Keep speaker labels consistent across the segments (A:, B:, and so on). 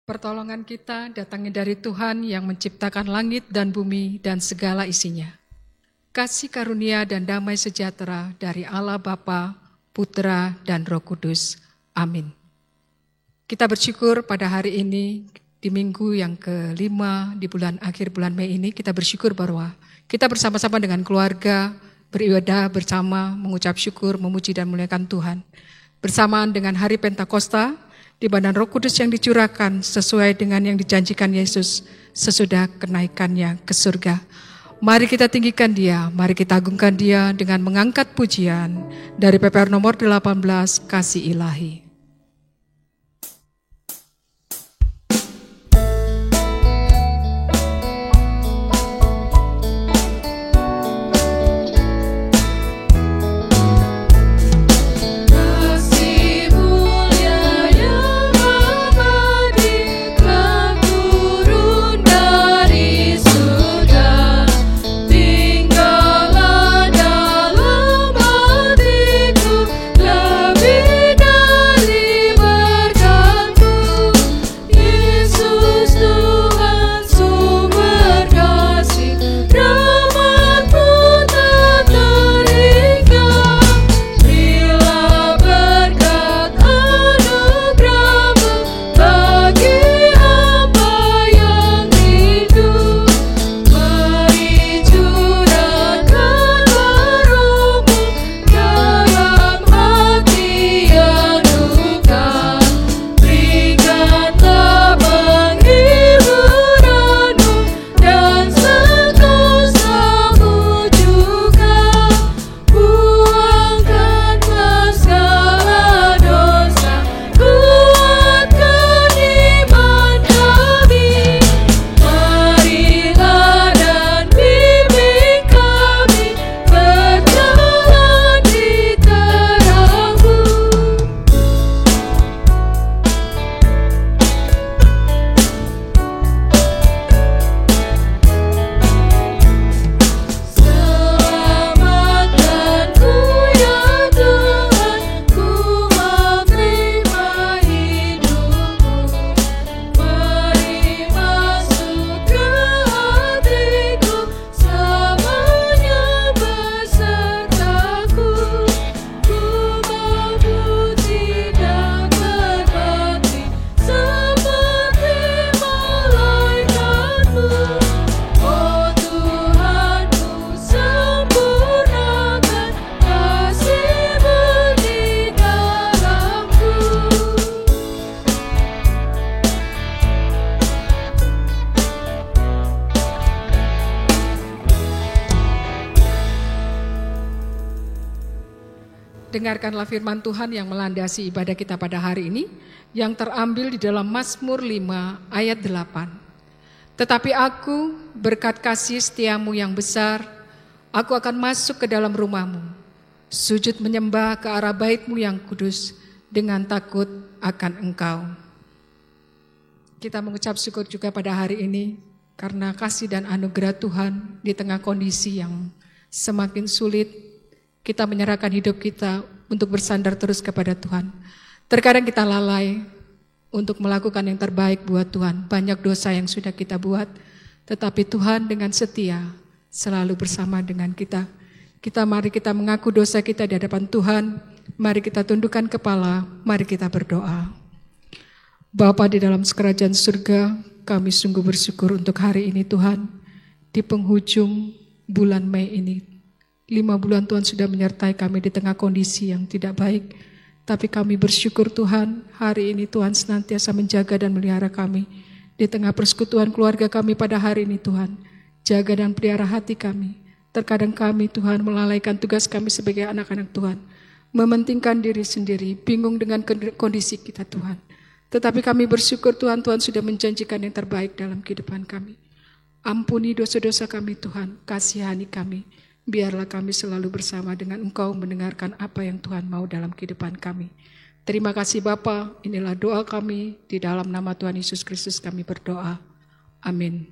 A: Pertolongan kita datangnya dari Tuhan yang menciptakan langit dan bumi dan segala isinya. Kasih karunia dan damai sejahtera dari Allah Bapa, Putra, dan Roh Kudus. Amin. Kita bersyukur pada hari ini, di minggu yang kelima di akhir bulan Mei ini, kita bersyukur bahwa kita bersama-sama dengan keluarga, beribadah bersama, mengucap syukur, memuji dan memuliakan Tuhan. Bersamaan dengan hari Pentakosta, di mana Roh Kudus yang dicurahkan sesuai dengan yang dijanjikan Yesus sesudah kenaikannya ke surga. Mari kita tinggikan Dia, mari kita agungkan Dia dengan mengangkat pujian dari PPR nomor 18, Kasih Ilahi. Dengarkanlah firman Tuhan yang melandasi ibadah kita pada hari ini, yang terambil di dalam Mazmur 5 ayat 8. Tetapi aku, berkat kasih setiamu yang besar, aku akan masuk ke dalam rumahmu, sujud menyembah ke arah baitmu yang kudus, dengan takut akan engkau. Kita mengucap syukur juga pada hari ini, karena kasih dan anugerah Tuhan di tengah kondisi yang semakin sulit. Kita menyerahkan hidup kita untuk bersandar terus kepada Tuhan. Terkadang kita lalai untuk melakukan yang terbaik buat Tuhan. Banyak dosa yang sudah kita buat, tetapi Tuhan dengan setia selalu bersama dengan kita. Mari kita mengaku dosa kita di hadapan Tuhan. Mari kita tundukkan kepala, mari kita berdoa. Bapa di dalam kerajaan surga, kami sungguh bersyukur untuk hari ini Tuhan. Di penghujung bulan Mei ini, 5 bulan Tuhan sudah menyertai kami di tengah kondisi yang tidak baik. Tapi kami bersyukur Tuhan, hari ini Tuhan senantiasa menjaga dan melihara kami. Di tengah persekutuan keluarga kami pada hari ini Tuhan, jaga dan pelihara hati kami. Terkadang kami Tuhan melalaikan tugas kami sebagai anak-anak Tuhan. Mementingkan diri sendiri, bingung dengan kondisi kita Tuhan. Tetapi kami bersyukur Tuhan sudah menjanjikan yang terbaik dalam kehidupan kami. Ampuni dosa-dosa kami Tuhan, kasihani kami. Biarlah kami selalu bersama dengan Engkau mendengarkan apa yang Tuhan mau dalam kehidupan kami. Terima kasih Bapa, inilah doa kami, di dalam nama Tuhan Yesus Kristus kami berdoa. Amin.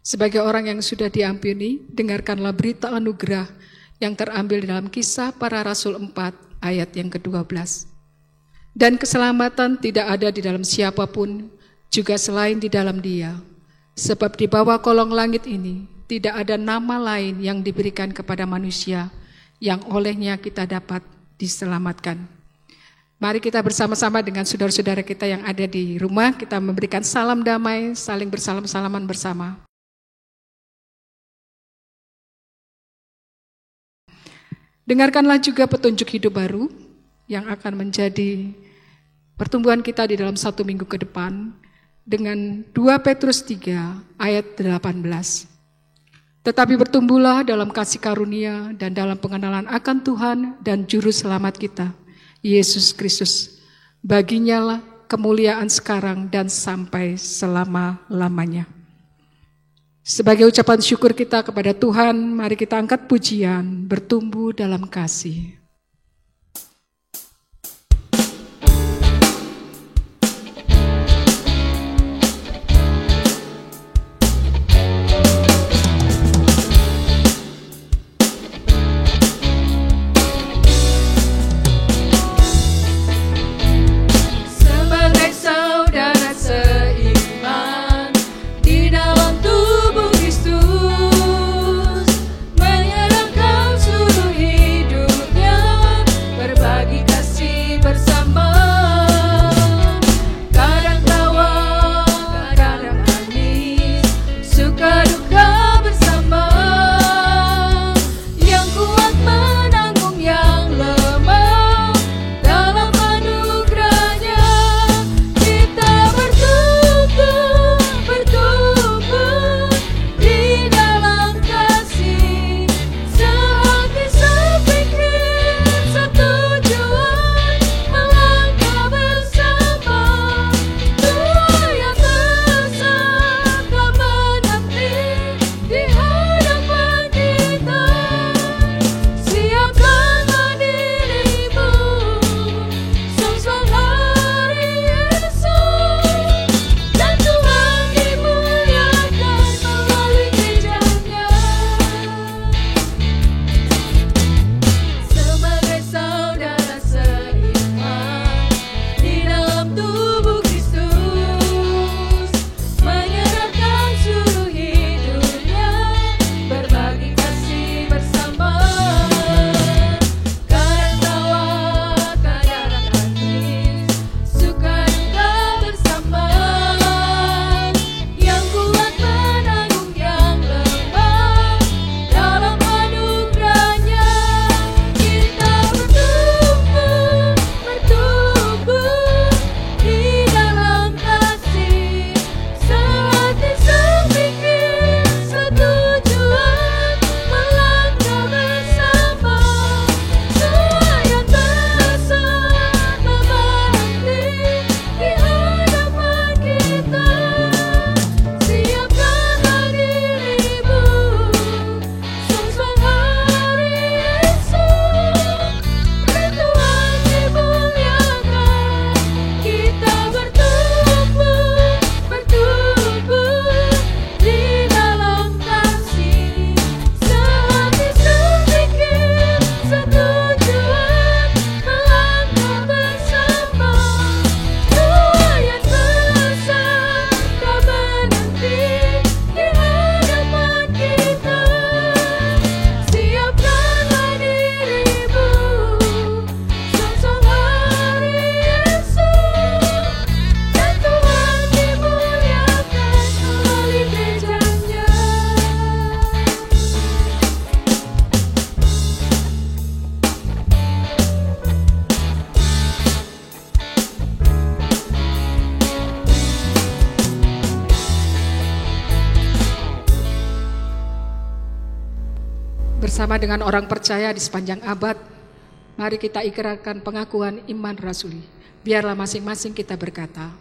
A: Sebagai orang yang sudah diampuni, dengarkanlah berita anugerah yang terambil dalam Kisah Para Rasul 4 ayat yang ke-12. Dan keselamatan tidak ada di dalam siapapun, juga selain di dalam Dia. Sebab di bawah kolong langit ini tidak ada nama lain yang diberikan kepada manusia yang olehnya kita dapat diselamatkan. Mari kita bersama-sama dengan saudara-saudara kita yang ada di rumah, kita memberikan salam damai, saling bersalam-salaman bersama. Dengarkanlah juga petunjuk hidup baru yang akan menjadi pertumbuhan kita di dalam 1 minggu ke depan dengan 2 Petrus 3 ayat 18. Tetapi bertumbuhlah dalam kasih karunia dan dalam pengenalan akan Tuhan dan Juru Selamat kita, Yesus Kristus. Baginya lah kemuliaan sekarang dan sampai selama-lamanya. Sebagai ucapan syukur kita kepada Tuhan, mari kita angkat pujian, bertumbuh dalam kasih. Bersama dengan orang percaya di sepanjang abad, mari kita ikrarkan pengakuan iman rasuli. Biarlah masing-masing kita berkata,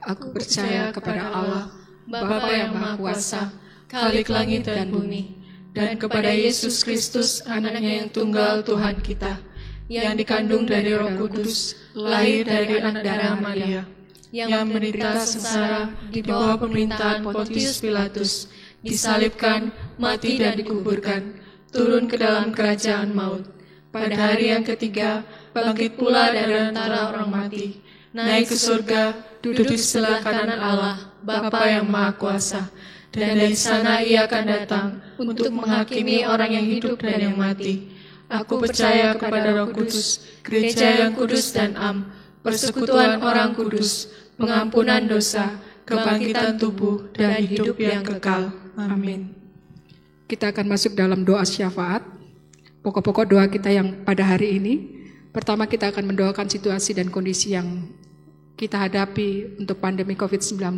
A: Aku percaya kepada Allah, Bapa yang Maha Kuasa, Khalik langit dan bumi, dan kepada Yesus Kristus, Anaknya yang tunggal Tuhan kita, yang dikandung dari Roh Kudus, lahir dari anak darah Maria, yang menderita sengsara di bawah pemerintahan Pontius Pilatus, disalibkan, mati dan dikuburkan, turun ke dalam kerajaan maut. Pada hari yang ketiga,
B: bangkit pula dari antara orang mati, naik ke surga, duduk di sebelah kanan Allah, Bapa yang Maha Kuasa. Dan dari sana ia akan datang untuk menghakimi orang yang hidup dan yang mati. Aku percaya kepada Roh Kudus, gereja yang kudus dan am, persekutuan orang kudus, pengampunan dosa, kebangkitan tubuh, dan hidup yang kekal. Amin.
A: Kita akan masuk dalam doa syafaat. Pokok-pokok doa kita yang pada hari ini. Pertama, kita akan mendoakan situasi dan kondisi yang kita hadapi untuk pandemi COVID-19.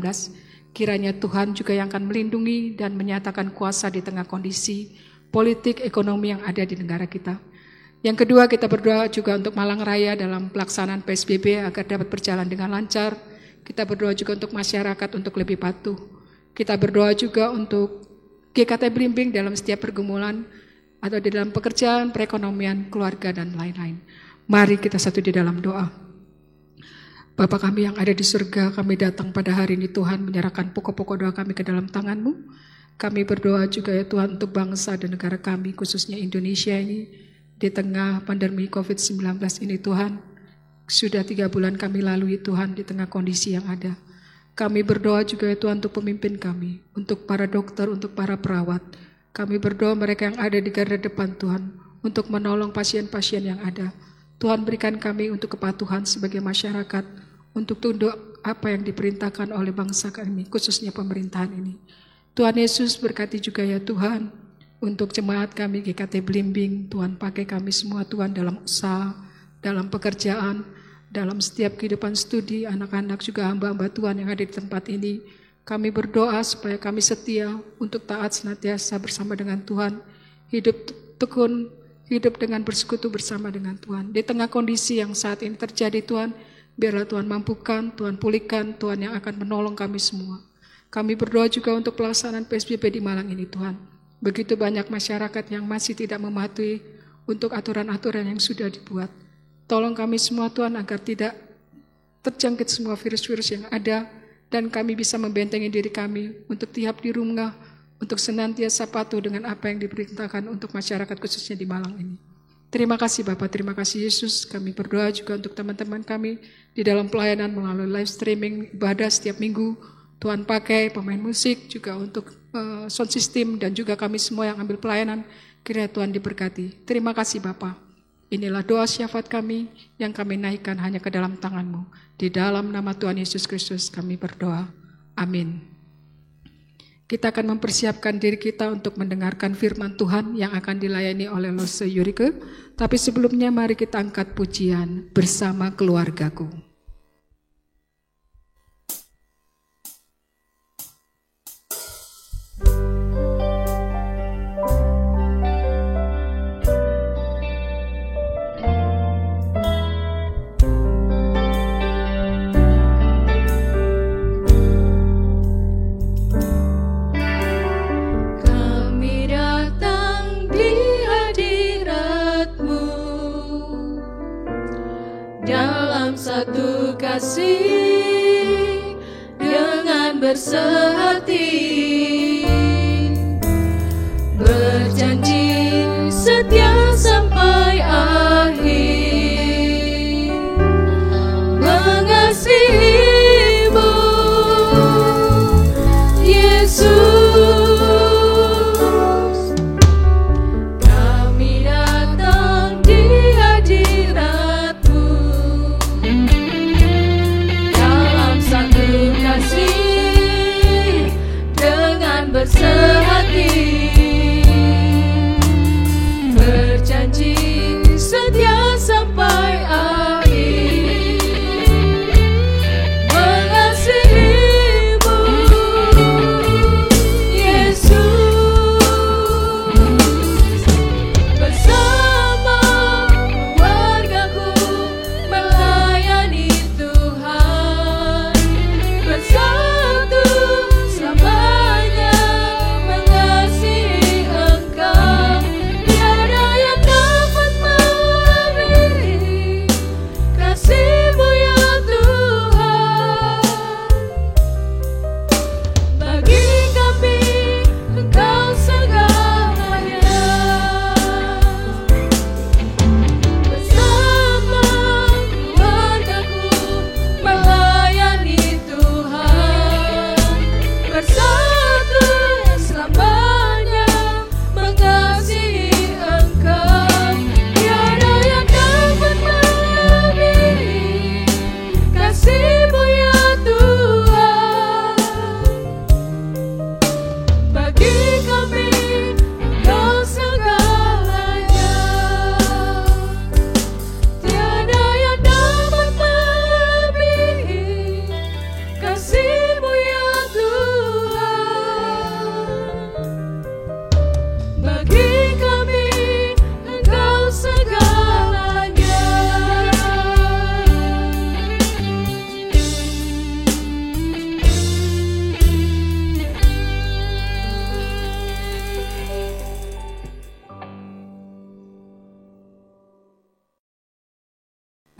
A: Kiranya Tuhan juga yang akan melindungi dan menyatakan kuasa di tengah kondisi politik, ekonomi yang ada di negara kita. Yang kedua, kita berdoa juga untuk Malang Raya dalam pelaksanaan PSBB agar dapat berjalan dengan lancar. Kita berdoa juga untuk masyarakat untuk lebih patuh. Kita berdoa juga untuk GKT Blimbing dalam setiap pergumulan atau di dalam pekerjaan, perekonomian, keluarga, dan lain-lain. Mari kita satu di dalam doa. Bapa kami yang ada di surga, kami datang pada hari ini Tuhan menyerahkan pokok-pokok doa kami ke dalam tangan-Mu. Kami berdoa juga ya Tuhan untuk bangsa dan negara kami, khususnya Indonesia ini, di tengah pandemi COVID-19 ini Tuhan. Sudah 3 bulan kami lalui Tuhan di tengah kondisi yang ada. Kami berdoa juga ya Tuhan untuk pemimpin kami, untuk para dokter, untuk para perawat. Kami berdoa mereka yang ada di garda depan Tuhan, untuk menolong pasien-pasien yang ada. Tuhan berikan kami untuk kepatuhan sebagai masyarakat, untuk tunduk apa yang diperintahkan oleh bangsa kami, khususnya pemerintahan ini. Tuhan Yesus berkati juga ya Tuhan, untuk jemaat kami GKT Blimbing, Tuhan pakai kami semua Tuhan dalam usaha, dalam pekerjaan, dalam setiap kehidupan studi, anak-anak juga hamba-hamba Tuhan yang ada di tempat ini. Kami berdoa supaya kami setia untuk taat senantiasa bersama dengan Tuhan, hidup tekun, hidup dengan bersekutu bersama dengan Tuhan. Di tengah kondisi yang saat ini terjadi Tuhan, biarlah Tuhan mampukan, Tuhan pulihkan, Tuhan yang akan menolong kami semua. Kami berdoa juga untuk pelaksanaan PSBB di Malang ini Tuhan. Begitu banyak masyarakat yang masih tidak mematuhi untuk aturan-aturan yang sudah dibuat. Tolong kami semua Tuhan agar tidak terjangkit semua virus-virus yang ada, dan kami bisa membentengi diri kami untuk tiap di rumah, untuk senantiasa patuh dengan apa yang diperintahkan untuk masyarakat khususnya di Malang ini. Terima kasih Bapak, terima kasih Yesus. Kami berdoa juga untuk teman-teman kami di dalam pelayanan melalui live streaming ibadah setiap minggu. Tuhan pakai pemain musik juga untuk sound system dan juga kami semua yang ambil pelayanan. Kiranya Tuhan diberkati. Terima kasih Bapak. Inilah doa syafaat kami yang kami naikkan hanya ke dalam tangan-Mu. Di dalam nama Tuhan Yesus Kristus kami berdoa. Amin. Kita akan mempersiapkan diri kita untuk mendengarkan firman Tuhan yang akan dilayani oleh Lose Yurike. Tapi sebelumnya mari kita angkat pujian bersama keluargaku.
B: Satu kasih dengan bersehati, berjanji setia sampai akhir, mengasihimu Yesus.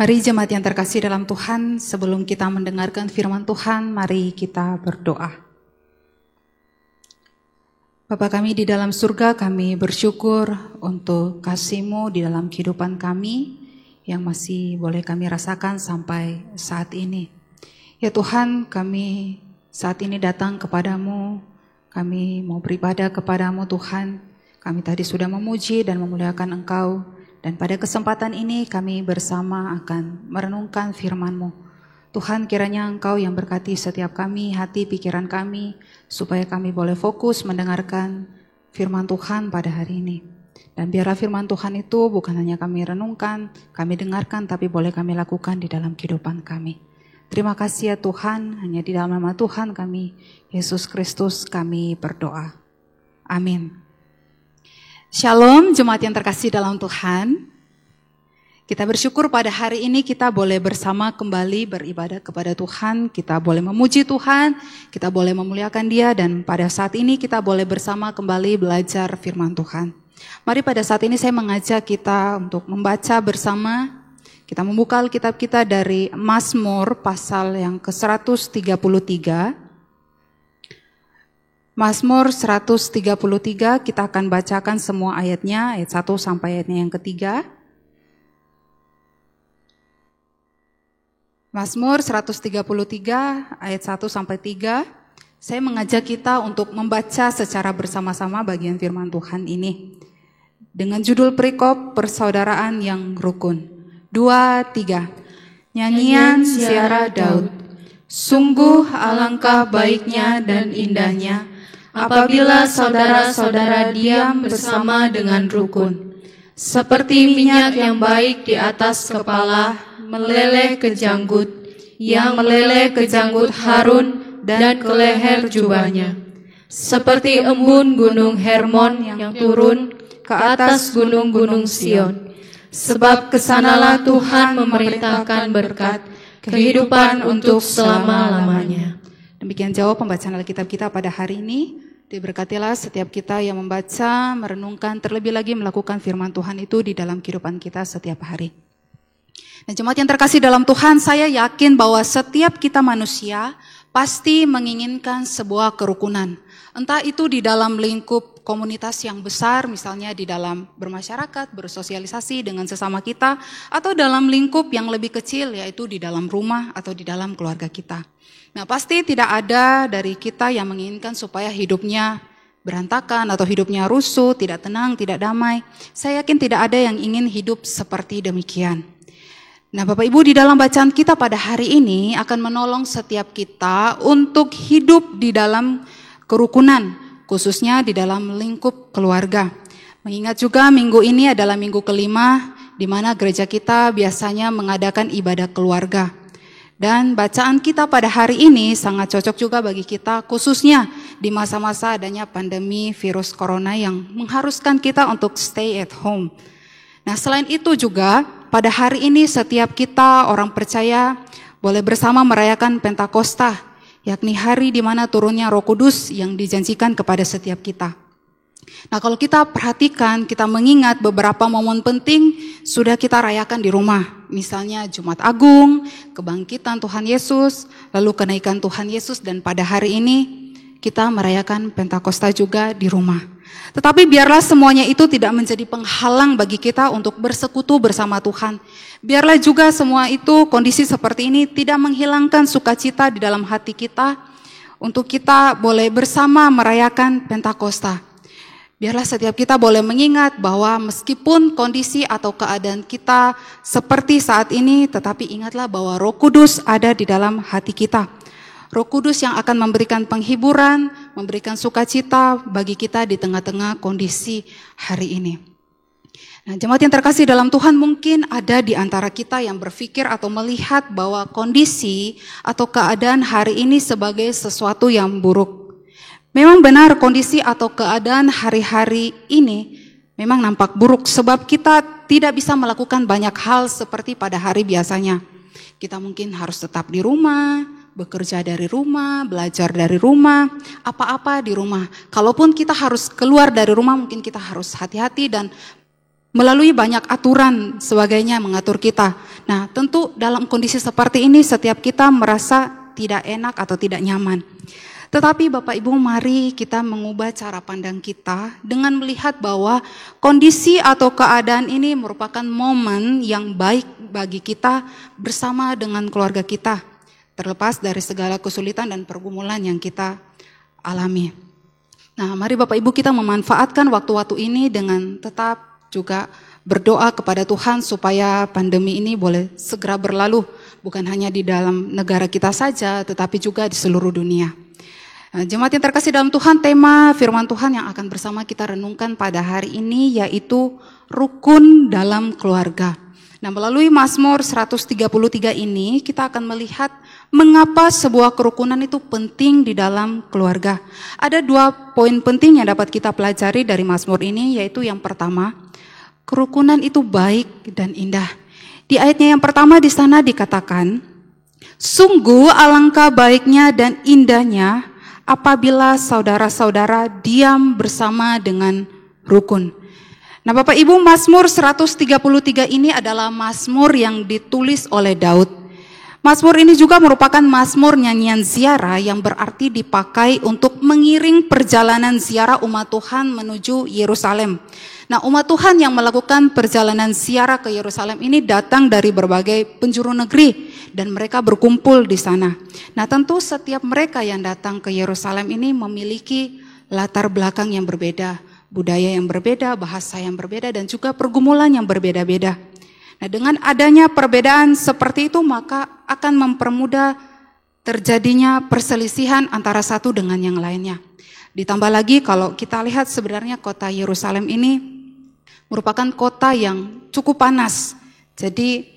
C: Mari jemaat yang terkasih dalam Tuhan, sebelum kita mendengarkan firman Tuhan, mari kita berdoa. Bapa kami di dalam surga, kami bersyukur untuk kasih-Mu di dalam kehidupan kami yang masih boleh kami rasakan sampai saat ini. Ya Tuhan, kami saat ini datang kepadamu, kami mau beribadah kepadamu Tuhan. Kami tadi sudah memuji dan memuliakan Engkau, dan pada kesempatan ini kami bersama akan merenungkan firman-Mu. Tuhan, kiranya Engkau yang berkati setiap kami, hati pikiran kami, supaya kami boleh fokus mendengarkan firman Tuhan pada hari ini. Dan biarlah firman Tuhan itu bukan hanya kami renungkan, kami dengarkan, tapi boleh kami lakukan di dalam kehidupan kami. Terima kasih ya Tuhan, hanya di dalam nama Tuhan kami, Yesus Kristus, kami berdoa. Amin. Shalom jemaat yang terkasih dalam Tuhan. Kita bersyukur pada hari ini kita boleh bersama kembali beribadah kepada Tuhan. Kita boleh memuji Tuhan, kita boleh memuliakan Dia, dan pada saat ini kita boleh bersama kembali belajar firman Tuhan. Mari pada saat ini saya mengajak kita untuk membaca bersama. Kita membuka Alkitab kita dari Mazmur pasal yang ke-133. Mazmur 133, kita akan bacakan semua ayatnya, ayat 1 sampai ayatnya yang ketiga. Mazmur 133, ayat 1 sampai 3. Saya mengajak kita untuk membaca secara bersama-sama bagian firman Tuhan ini. Dengan judul perikop persaudaraan yang rukun. 2, 3. Nyanyian Ziarah Daud. Sungguh alangkah baiknya dan indahnya apabila saudara-saudara diam bersama dengan rukun. Seperti minyak yang baik di atas kepala, meleleh ke janggut, yang meleleh ke janggut Harun dan ke leher jubahnya. Seperti embun gunung Hermon yang turun ke atas gunung-gunung Sion. Sebab kesanalah Tuhan memerintahkan berkat, kehidupan untuk selama-lamanya. Demikian jawab pembacaan Alkitab kita pada hari ini. Diberkatilah setiap kita yang membaca, merenungkan, terlebih lagi melakukan firman Tuhan itu di dalam kehidupan kita setiap hari. Nah, jemaat yang terkasih dalam Tuhan, saya yakin bahwa setiap kita manusia pasti menginginkan sebuah kerukunan. Entah itu di dalam lingkup komunitas yang besar, misalnya di dalam bermasyarakat, bersosialisasi dengan sesama kita, atau dalam lingkup yang lebih kecil, yaitu di dalam rumah atau di dalam keluarga kita. Nah, pasti tidak ada dari kita yang menginginkan supaya hidupnya berantakan atau hidupnya rusuh, tidak tenang, tidak damai. Saya yakin tidak ada yang ingin hidup seperti demikian. Nah, Bapak Ibu, di dalam bacaan kita pada hari ini akan menolong setiap kita untuk hidup di dalam kerukunan, khususnya di dalam lingkup keluarga. Mengingat juga minggu ini adalah minggu kelima, di mana gereja kita biasanya mengadakan ibadah keluarga. Dan bacaan kita pada hari ini sangat cocok juga bagi kita, khususnya di masa-masa adanya pandemi virus corona yang mengharuskan kita untuk stay at home. Nah, selain itu juga pada hari ini setiap kita orang percaya boleh bersama merayakan Pentakosta, yakni hari di mana turunnya Roh Kudus yang dijanjikan kepada setiap kita. Nah, kalau kita perhatikan, kita mengingat beberapa momen penting sudah kita rayakan di rumah. Misalnya Jumat Agung, kebangkitan Tuhan Yesus, lalu kenaikan Tuhan Yesus, dan pada hari ini kita merayakan Pentakosta juga di rumah. Tetapi biarlah semuanya itu tidak menjadi penghalang bagi kita untuk bersekutu bersama Tuhan. Biarlah juga semua itu, kondisi seperti ini tidak menghilangkan sukacita di dalam hati kita untuk kita boleh bersama merayakan Pentakosta. Biarlah setiap kita boleh mengingat bahwa meskipun kondisi atau keadaan kita seperti saat ini, tetapi ingatlah bahwa Roh Kudus ada di dalam hati kita. Roh Kudus yang akan memberikan penghiburan, memberikan sukacita bagi kita di tengah-tengah kondisi hari ini. Nah, jemaat yang terkasih dalam Tuhan, mungkin ada di antara kita yang berpikir atau melihat bahwa kondisi atau keadaan hari ini sebagai sesuatu yang buruk. Memang benar kondisi atau keadaan hari-hari ini memang nampak buruk sebab kita tidak bisa melakukan banyak hal seperti pada hari biasanya. Kita mungkin harus tetap di rumah, bekerja dari rumah, belajar dari rumah, apa-apa di rumah. Kalaupun kita harus keluar dari rumah, mungkin kita harus hati-hati dan melalui banyak aturan sebagainya mengatur kita. Nah, tentu dalam kondisi seperti ini setiap kita merasa tidak enak atau tidak nyaman. Tetapi Bapak Ibu, mari kita mengubah cara pandang kita dengan melihat bahwa kondisi atau keadaan ini merupakan momen yang baik bagi kita bersama dengan keluarga kita, terlepas dari segala kesulitan dan pergumulan yang kita alami. Nah, mari Bapak Ibu kita memanfaatkan waktu-waktu ini dengan tetap juga berdoa kepada Tuhan supaya pandemi ini boleh segera berlalu, bukan hanya di dalam negara kita saja, tetapi juga di seluruh dunia. Nah, jemaat yang terkasih dalam Tuhan, tema firman Tuhan yang akan bersama kita renungkan pada hari ini yaitu rukun dalam keluarga. Nah, melalui Mazmur 133 ini kita akan melihat mengapa sebuah kerukunan itu penting di dalam keluarga. Ada 2 poin penting yang dapat kita pelajari dari Mazmur ini, yaitu yang pertama, kerukunan itu baik dan indah. Di ayatnya yang pertama di sana dikatakan, sungguh alangkah baiknya dan indahnya apabila saudara-saudara diam bersama dengan rukun. Nah, Bapak Ibu, Mazmur 133 ini adalah Mazmur yang ditulis oleh Daud. Mazmur ini juga merupakan Mazmur nyanyian ziarah yang berarti dipakai untuk mengiring perjalanan ziarah umat Tuhan menuju Yerusalem. Nah, umat Tuhan yang melakukan perjalanan ziarah ke Yerusalem ini datang dari berbagai penjuru negeri dan mereka berkumpul di sana. Nah, tentu setiap mereka yang datang ke Yerusalem ini memiliki latar belakang yang berbeda, budaya yang berbeda, bahasa yang berbeda, dan juga pergumulan yang berbeda-beda. Nah, dengan adanya perbedaan seperti itu maka akan mempermudah terjadinya perselisihan antara satu dengan yang lainnya. Ditambah lagi kalau kita lihat sebenarnya kota Yerusalem ini merupakan kota yang cukup panas. Jadi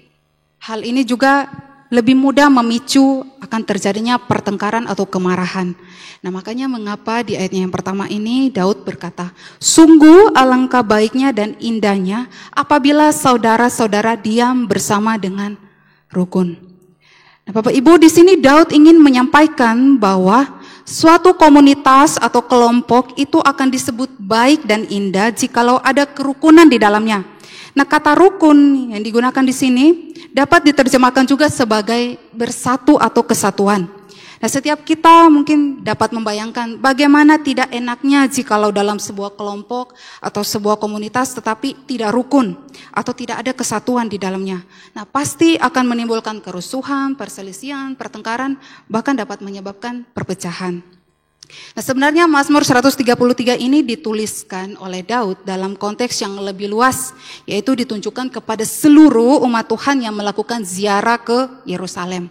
C: hal ini juga lebih mudah memicu akan terjadinya pertengkaran atau kemarahan. Nah, makanya mengapa di ayatnya yang pertama ini Daud berkata, sungguh alangkah baiknya dan indahnya apabila saudara-saudara diam bersama dengan rukun. Nah, Bapak Ibu, di sini Daud ingin menyampaikan bahwa suatu komunitas atau kelompok itu akan disebut baik dan indah jikalau ada kerukunan di dalamnya. Nah, kata rukun yang digunakan di sini dapat diterjemahkan juga sebagai bersatu atau kesatuan. Nah, setiap kita mungkin dapat membayangkan bagaimana tidak enaknya jikalau dalam sebuah kelompok atau sebuah komunitas tetapi tidak rukun atau tidak ada kesatuan di dalamnya. Nah, pasti akan menimbulkan kerusuhan, perselisihan, pertengkaran, bahkan dapat menyebabkan perpecahan. Nah, sebenarnya Mazmur 133 ini dituliskan oleh Daud dalam konteks yang lebih luas, yaitu ditunjukkan kepada seluruh umat Tuhan yang melakukan ziarah ke Yerusalem.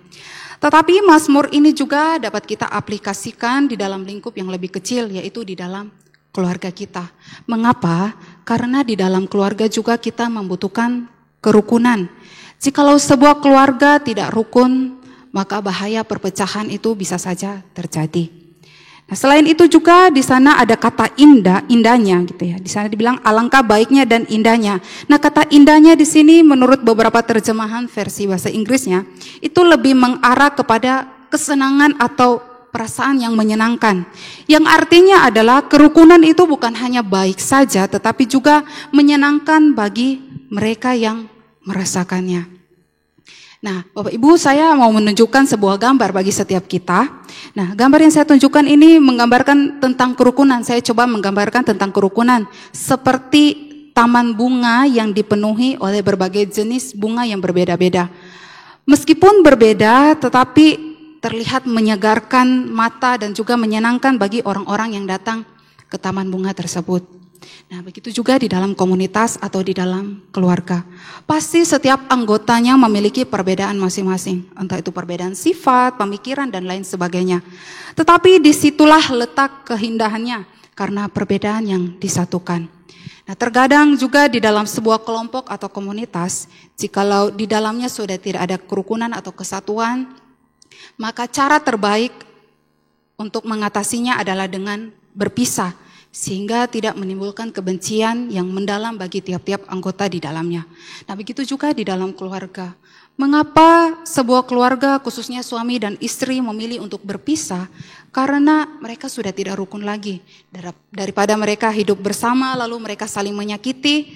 C: Tetapi Mazmur ini juga dapat kita aplikasikan di dalam lingkup yang lebih kecil, yaitu di dalam keluarga kita. Mengapa? Karena di dalam keluarga juga kita membutuhkan kerukunan. Jikalau sebuah keluarga tidak rukun, maka bahaya perpecahan itu bisa saja terjadi. Nah, selain itu juga di sana ada kata indahnya gitu ya. Di sana dibilang alangkah baiknya dan indahnya. Nah, kata indahnya di sini menurut beberapa terjemahan versi bahasa Inggrisnya itu lebih mengarah kepada kesenangan atau perasaan yang menyenangkan. Yang artinya adalah kerukunan itu bukan hanya baik saja tetapi juga menyenangkan bagi mereka yang merasakannya. Nah, Bapak Ibu, saya mau menunjukkan sebuah gambar bagi setiap kita. Nah, gambar yang saya tunjukkan ini menggambarkan tentang kerukunan. Saya coba menggambarkan tentang kerukunan seperti taman bunga yang dipenuhi oleh berbagai jenis bunga yang berbeda-beda. Meskipun berbeda, tetapi terlihat menyegarkan mata dan juga menyenangkan bagi orang-orang yang datang ke taman bunga tersebut. Nah, begitu juga di dalam komunitas atau di dalam keluarga. Pasti setiap anggotanya memiliki perbedaan masing-masing. Entah itu perbedaan sifat, pemikiran, dan lain sebagainya. Tetapi disitulah letak keindahannya karena perbedaan yang disatukan. Nah, terkadang juga di dalam sebuah kelompok atau komunitas, jikalau di dalamnya sudah tidak ada kerukunan atau kesatuan, maka cara terbaik untuk mengatasinya adalah dengan berpisah, sehingga tidak menimbulkan kebencian yang mendalam bagi tiap-tiap anggota di dalamnya. Nah, begitu juga di dalam keluarga. Mengapa sebuah keluarga, khususnya suami dan istri, memilih untuk berpisah? Karena mereka sudah tidak rukun lagi. Daripada mereka hidup bersama, lalu mereka saling menyakiti,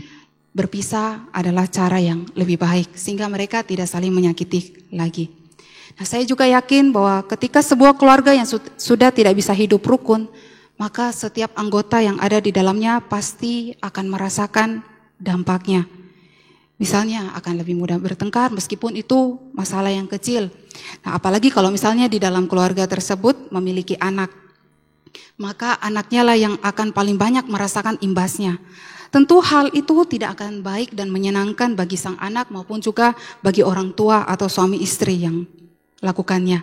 C: berpisah adalah cara yang lebih baik, sehingga mereka tidak saling menyakiti lagi. Nah, saya juga yakin bahwa ketika sebuah keluarga yang sudah tidak bisa hidup rukun, maka setiap anggota yang ada di dalamnya pasti akan merasakan dampaknya. Misalnya akan lebih mudah bertengkar meskipun itu masalah yang kecil. Nah, apalagi kalau misalnya di dalam keluarga tersebut memiliki anak, maka anaknya lah yang akan paling banyak merasakan imbasnya. Tentu hal itu tidak akan baik dan menyenangkan bagi sang anak maupun juga bagi orang tua atau suami istri yang lakukannya.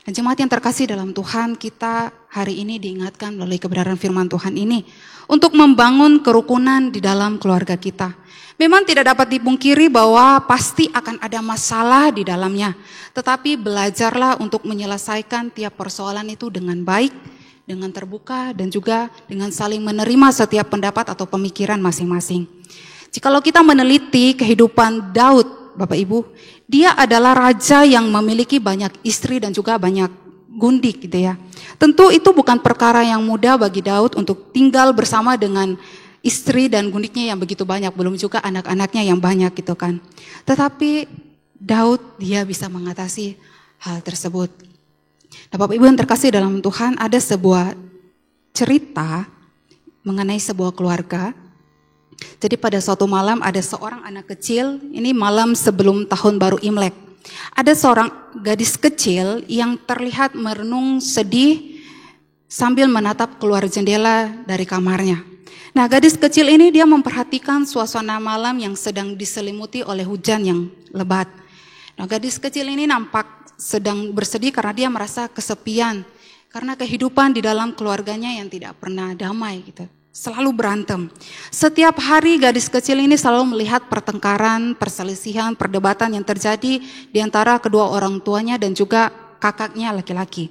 C: Dan jemaat yang terkasih dalam Tuhan, kita hari ini diingatkan melalui kebenaran firman Tuhan ini untuk membangun kerukunan di dalam keluarga kita. Memang tidak dapat dipungkiri bahwa pasti akan ada masalah di dalamnya, tetapi belajarlah untuk menyelesaikan tiap persoalan itu dengan baik, dengan terbuka, dan juga dengan saling menerima setiap pendapat atau pemikiran masing-masing. Jikalau kita meneliti kehidupan Daud, Bapak Ibu, dia adalah raja yang memiliki banyak istri dan juga banyak gundik gitu ya. Tentu itu bukan perkara yang mudah bagi Daud untuk tinggal bersama dengan istri dan gundiknya yang begitu banyak, belum juga anak-anaknya yang banyak gitu kan. Tetapi Daud dia bisa mengatasi hal tersebut. Nah, Bapak Ibu yang terkasih dalam Tuhan, ada sebuah cerita mengenai sebuah keluarga. Jadi pada suatu malam ada seorang anak kecil, ini malam sebelum tahun baru Imlek. Ada seorang gadis kecil yang terlihat merenung sedih sambil menatap keluar jendela dari kamarnya. Nah, gadis kecil ini dia memperhatikan suasana malam yang sedang diselimuti oleh hujan yang lebat. Nah, gadis kecil ini nampak sedang bersedih karena dia merasa kesepian. Karena kehidupan di dalam keluarganya yang tidak pernah damai gitu. Selalu berantem. Setiap hari gadis kecil ini selalu melihat pertengkaran, perselisihan, perdebatan yang terjadi di antara kedua orang tuanya dan juga kakaknya laki-laki.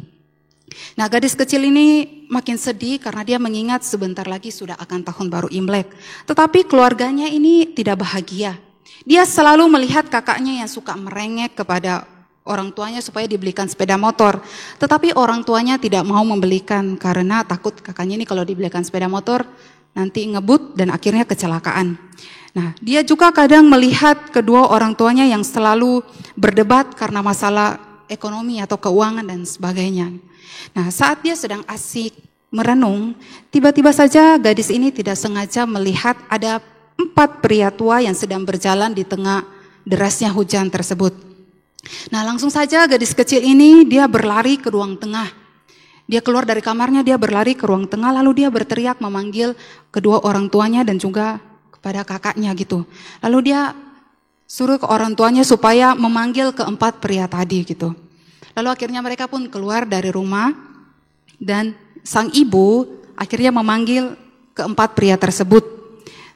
C: Nah, gadis kecil ini makin sedih karena dia mengingat sebentar lagi sudah akan tahun baru Imlek. Tetapi keluarganya ini tidak bahagia. Dia selalu melihat kakaknya yang suka merengek kepada orang tuanya supaya dibelikan sepeda motor. Tetapi orang tuanya tidak mau membelikan karena takut kakaknya ini kalau dibelikan sepeda motor nanti ngebut dan akhirnya kecelakaan. Nah, dia juga kadang melihat kedua orang tuanya yang selalu berdebat karena masalah ekonomi atau keuangan dan sebagainya. Nah, saat dia sedang asik merenung, tiba-tiba saja gadis ini tidak sengaja melihat ada 4 pria tua yang sedang berjalan di tengah derasnya hujan tersebut. Nah, langsung saja gadis kecil ini dia berlari ke ruang tengah. Dia keluar dari kamarnya, dia berlari ke ruang tengah, lalu dia berteriak memanggil kedua orang tuanya dan juga kepada kakaknya gitu. Lalu dia suruh ke orang tuanya supaya memanggil keempat pria tadi gitu. Lalu akhirnya mereka pun keluar dari rumah dan sang ibu akhirnya memanggil keempat pria tersebut.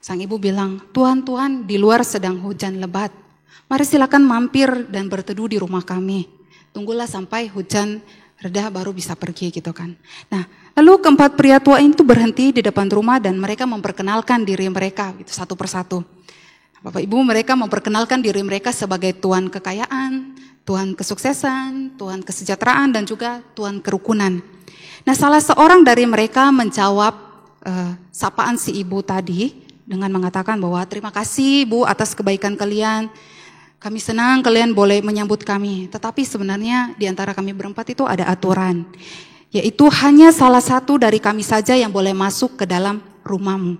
C: Sang ibu bilang, "Tuan, di luar sedang hujan lebat. Mari silakan mampir dan berteduh di rumah kami. Tunggulah sampai hujan reda baru bisa pergi," gitu kan. Nah, lalu keempat pria tua itu berhenti di depan rumah dan mereka memperkenalkan diri mereka gitu, satu persatu. Bapak Ibu, mereka memperkenalkan diri mereka sebagai tuan kekayaan, tuan kesuksesan, tuan kesejahteraan, dan juga tuan kerukunan. Nah, salah seorang dari mereka menjawab sapaan si ibu tadi dengan mengatakan bahwa terima kasih Bu atas kebaikan kalian. Kami senang kalian boleh menyambut kami. Tetapi sebenarnya di antara kami berempat itu ada aturan. Yaitu hanya salah satu dari kami saja yang boleh masuk ke dalam rumahmu.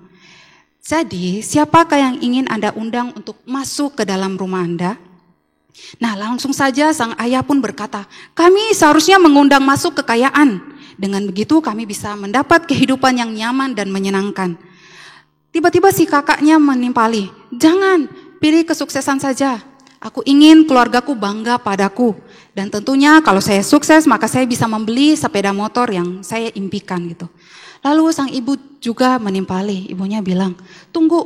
C: Jadi siapakah yang ingin Anda undang untuk masuk ke dalam rumah Anda? Nah, langsung saja sang ayah pun berkata, "Kami seharusnya mengundang masuk kekayaan. Dengan begitu kami bisa mendapat kehidupan yang nyaman dan menyenangkan." Tiba-tiba si kakaknya menimpali, "Jangan, pilih kesuksesan saja. Aku ingin keluargaku bangga padaku. Dan tentunya kalau saya sukses maka saya bisa membeli sepeda motor yang saya impikan," gitu. Lalu sang ibu juga menimpali, ibunya bilang, "Tunggu,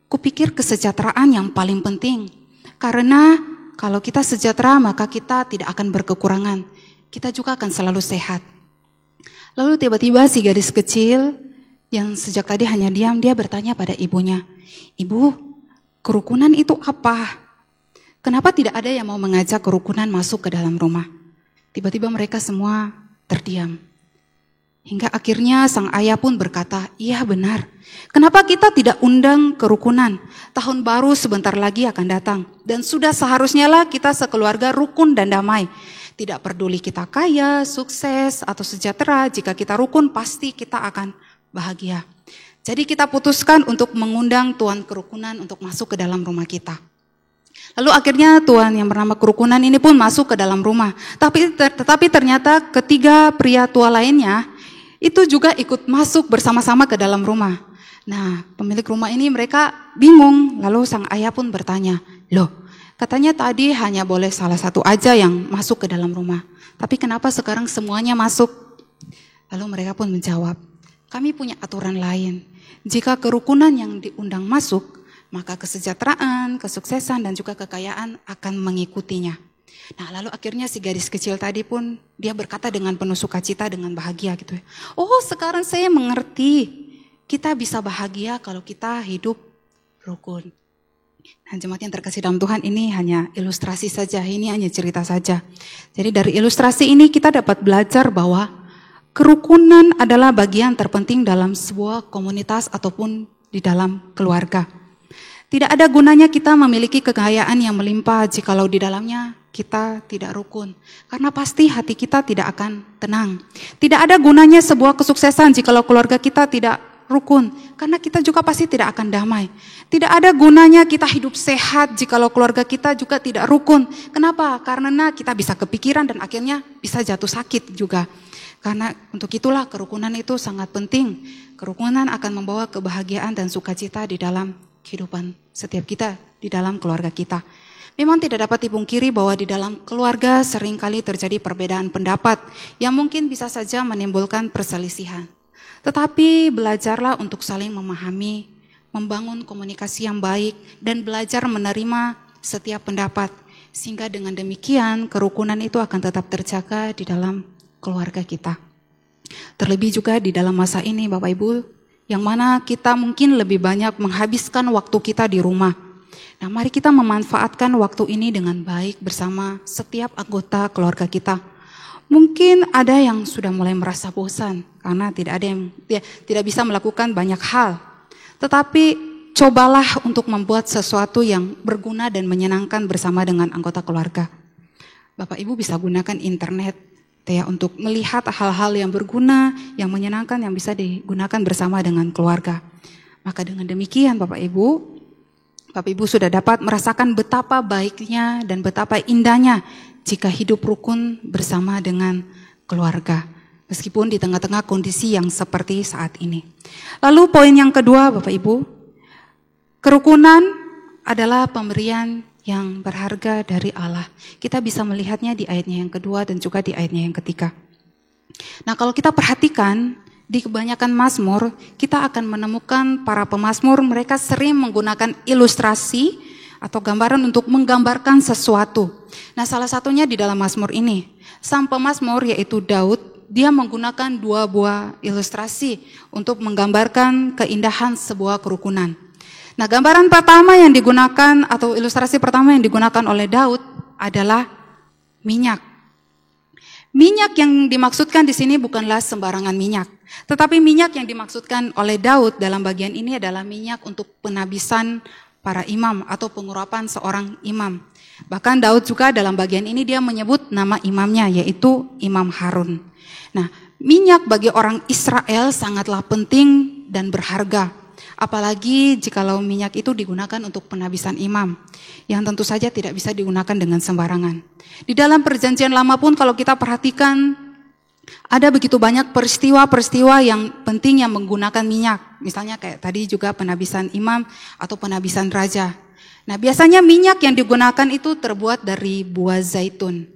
C: kupikir kesejahteraan yang paling penting. Karena kalau kita sejahtera maka kita tidak akan berkekurangan. Kita juga akan selalu sehat." Lalu tiba-tiba si gadis kecil yang sejak tadi hanya diam, dia bertanya pada ibunya, "Ibu, kerukunan itu apa? Kenapa tidak ada yang mau mengajak kerukunan masuk ke dalam rumah?" Tiba-tiba mereka semua terdiam. Hingga akhirnya sang ayah pun berkata, iya benar. Kenapa kita tidak undang kerukunan? Tahun baru sebentar lagi akan datang. Dan sudah seharusnya lah kita sekeluarga rukun dan damai. Tidak peduli kita kaya, sukses, atau sejahtera. Jika kita rukun pasti kita akan bahagia. Jadi kita putuskan untuk mengundang tuan kerukunan untuk masuk ke dalam rumah kita. Lalu akhirnya tuan yang bernama kerukunan ini pun masuk ke dalam rumah. Tetapi ternyata ketiga pria tua lainnya itu juga ikut masuk bersama-sama ke dalam rumah. Nah, pemilik rumah ini mereka bingung. Lalu sang ayah pun bertanya, loh, katanya tadi hanya boleh salah satu aja yang masuk ke dalam rumah. Tapi kenapa sekarang semuanya masuk? Lalu mereka pun menjawab, kami punya aturan lain. Jika kerukunan yang diundang masuk, maka kesejahteraan, kesuksesan, dan juga kekayaan akan mengikutinya. Nah, lalu akhirnya si gadis kecil tadi pun dia berkata dengan penuh sukacita, dengan bahagia gitu ya. Oh, sekarang saya mengerti. Kita bisa bahagia kalau kita hidup rukun. Nah, jemaat yang terkasih dalam Tuhan, ini hanya ilustrasi saja, ini hanya cerita saja. Jadi dari ilustrasi ini kita dapat belajar bahwa kerukunan adalah bagian terpenting dalam sebuah komunitas ataupun di dalam keluarga. Tidak ada gunanya kita memiliki kekayaan yang melimpah jikalau di dalamnya kita tidak rukun. Karena pasti hati kita tidak akan tenang. Tidak ada gunanya sebuah kesuksesan jikalau keluarga kita tidak rukun. Karena kita juga pasti tidak akan damai. Tidak ada gunanya kita hidup sehat jikalau keluarga kita juga tidak rukun. Kenapa? Karena kita bisa kepikiran dan akhirnya bisa jatuh sakit juga. Karena untuk itulah kerukunan itu sangat penting. Kerukunan akan membawa kebahagiaan dan sukacita di dalam kehidupan setiap kita, di dalam keluarga kita. Memang tidak dapat dipungkiri bahwa di dalam keluarga seringkali terjadi perbedaan pendapat yang mungkin bisa saja menimbulkan perselisihan. Tetapi belajarlah untuk saling memahami, membangun komunikasi yang baik, dan belajar menerima setiap pendapat. Sehingga dengan demikian kerukunan itu akan tetap terjaga di dalam keluarga kita. Terlebih juga di dalam masa ini Bapak Ibu, yang mana kita mungkin lebih banyak menghabiskan waktu kita di rumah. Nah, mari kita memanfaatkan waktu ini dengan baik bersama setiap anggota keluarga kita. Mungkin ada yang sudah mulai merasa bosan karena tidak bisa melakukan banyak hal. Tetapi cobalah untuk membuat sesuatu yang berguna dan menyenangkan bersama dengan anggota keluarga. Bapak Ibu bisa gunakan internet untuk melihat hal-hal yang berguna, yang menyenangkan, yang bisa digunakan bersama dengan keluarga. Maka dengan demikian Bapak Ibu sudah dapat merasakan betapa baiknya dan betapa indahnya jika hidup rukun bersama dengan keluarga. Meskipun di tengah-tengah kondisi yang seperti saat ini. Lalu poin yang kedua Bapak Ibu, kerukunan adalah pemberian yang berharga dari Allah. Kita bisa melihatnya di ayatnya yang kedua dan juga di ayatnya yang ketiga. Nah, kalau kita perhatikan di kebanyakan mazmur, kita akan menemukan para pemazmur mereka sering menggunakan ilustrasi atau gambaran untuk menggambarkan sesuatu. Nah, salah satunya di dalam mazmur ini, sang pemazmur yaitu Daud, dia menggunakan dua buah ilustrasi untuk menggambarkan keindahan sebuah kerukunan. Nah, gambaran pertama yang digunakan atau ilustrasi pertama yang digunakan oleh Daud adalah minyak. Minyak yang dimaksudkan di sini bukanlah sembarangan minyak, tetapi minyak yang dimaksudkan oleh Daud dalam bagian ini adalah minyak untuk penabisan para imam atau pengurapan seorang imam. Bahkan Daud juga dalam bagian ini dia menyebut nama imamnya yaitu Imam Harun. Nah, minyak bagi orang Israel sangatlah penting dan berharga. Apalagi jikalau minyak itu digunakan untuk penabisan imam, yang tentu saja tidak bisa digunakan dengan sembarangan. Di dalam perjanjian lama pun kalau kita perhatikan, ada begitu banyak peristiwa-peristiwa yang penting yang menggunakan minyak. Misalnya kayak tadi juga penabisan imam atau penabisan raja. Nah, biasanya minyak yang digunakan itu terbuat dari buah zaitun.